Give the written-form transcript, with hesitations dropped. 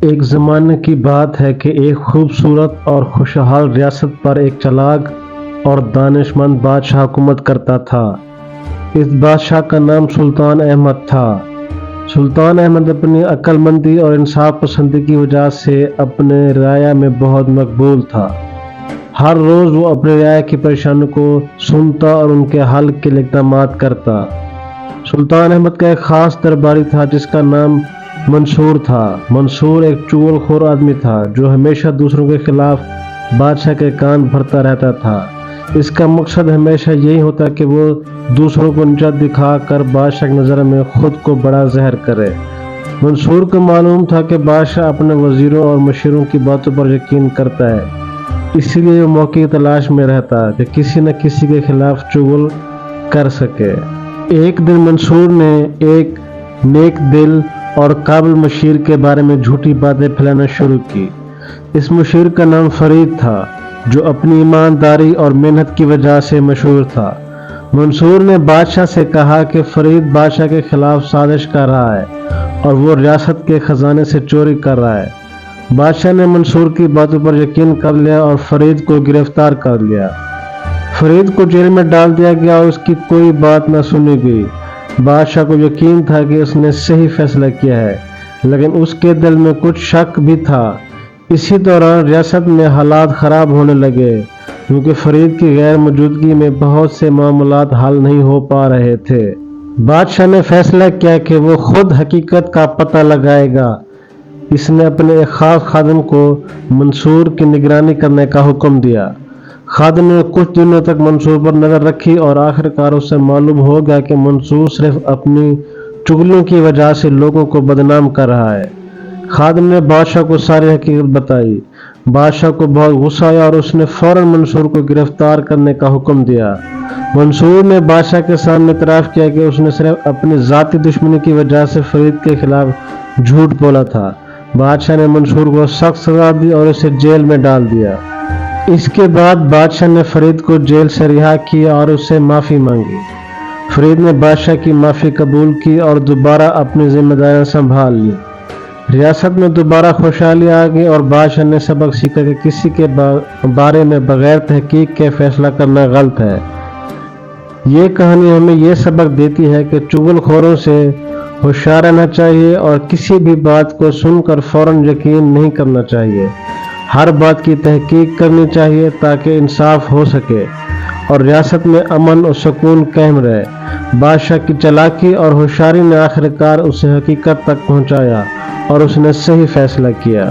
ایک زمانے کی بات ہے کہ ایک خوبصورت اور خوشحال ریاست پر ایک چالاک اور دانشمند بادشاہ حکومت کرتا تھا۔ اس بادشاہ کا نام سلطان احمد تھا۔ سلطان احمد اپنی عقل مندی اور انصاف پسندی کی وجہ سے اپنے رعایا میں بہت مقبول تھا۔ ہر روز وہ اپنے رعایا کی پریشانیوں کو سنتا اور ان کے حل کے لیے اقدامات کرتا۔ سلطان احمد کا ایک خاص درباری تھا جس کا نام منصور تھا۔ منصور ایک چغل خور آدمی تھا جو ہمیشہ دوسروں کے خلاف بادشاہ کے کان بھرتا رہتا تھا۔ اس کا مقصد ہمیشہ یہی ہوتا کہ وہ دوسروں کو نیچا دکھا کر بادشاہ کی نظر میں خود کو بڑا ظاہر کرے۔ منصور کو معلوم تھا کہ بادشاہ اپنے وزیروں اور مشیروں کی باتوں پر یقین کرتا ہے، اسی لیے وہ موقع کی تلاش میں رہتا کہ کسی نہ کسی کے خلاف چغل کر سکے۔ ایک دن منصور نے ایک نیک دل اور قابل مشیر کے بارے میں جھوٹی باتیں پھیلانا شروع کی۔ اس مشیر کا نام فرید تھا جو اپنی ایمانداری اور محنت کی وجہ سے مشہور تھا۔ منصور نے بادشاہ سے کہا کہ فرید بادشاہ کے خلاف سازش کر رہا ہے اور وہ ریاست کے خزانے سے چوری کر رہا ہے۔ بادشاہ نے منصور کی باتوں پر یقین کر لیا اور فرید کو گرفتار کر لیا۔ فرید کو جیل میں ڈال دیا گیا اور اس کی کوئی بات نہ سنی گئی۔ بادشاہ کو یقین تھا کہ اس نے صحیح فیصلہ کیا ہے، لیکن اس کے دل میں کچھ شک بھی تھا۔ اسی دوران ریاست میں حالات خراب ہونے لگے کیونکہ فرید کی غیر موجودگی میں بہت سے معاملات حل نہیں ہو پا رہے تھے۔ بادشاہ نے فیصلہ کیا کہ وہ خود حقیقت کا پتہ لگائے گا۔ اس نے اپنے ایک خاص خادم کو منصور کی نگرانی کرنے کا حکم دیا۔ خادم نے کچھ دنوں تک منصور پر نظر رکھی اور آخرکار اسے معلوم ہو گیا کہ منصور صرف اپنی چغلیوں کی وجہ سے لوگوں کو بدنام کر رہا ہے۔ خادم نے بادشاہ کو ساری حقیقت بتائی۔ بادشاہ کو بہت غصہ آیا اور اس نے فوراً منصور کو گرفتار کرنے کا حکم دیا۔ منصور نے بادشاہ کے سامنے اعتراف کیا کہ اس نے صرف اپنی ذاتی دشمنی کی وجہ سے فرید کے خلاف جھوٹ بولا تھا۔ بادشاہ نے منصور کو سخت سزا دی اور اسے جیل میں ڈال دیا۔ اس کے بعد بادشاہ نے فرید کو جیل سے رہا کیا اور اس سے معافی مانگی۔ فرید نے بادشاہ کی معافی قبول کی اور دوبارہ اپنی ذمہ داریاں سنبھال لی۔ ریاست میں دوبارہ خوشحالی آ گئی اور بادشاہ نے سبق سیکھا کہ کسی کے بارے میں بغیر تحقیق کے فیصلہ کرنا غلط ہے۔ یہ کہانی ہمیں یہ سبق دیتی ہے کہ چغل خوروں سے ہوشیار رہنا چاہیے اور کسی بھی بات کو سن کر فوراً یقین نہیں کرنا چاہیے۔ ہر بات کی تحقیق کرنی چاہیے تاکہ انصاف ہو سکے اور ریاست میں امن اور سکون قائم رہے۔ بادشاہ کی چالاکی اور ہوشیاری نے آخرکار اسے حقیقت تک پہنچایا اور اس نے صحیح فیصلہ کیا۔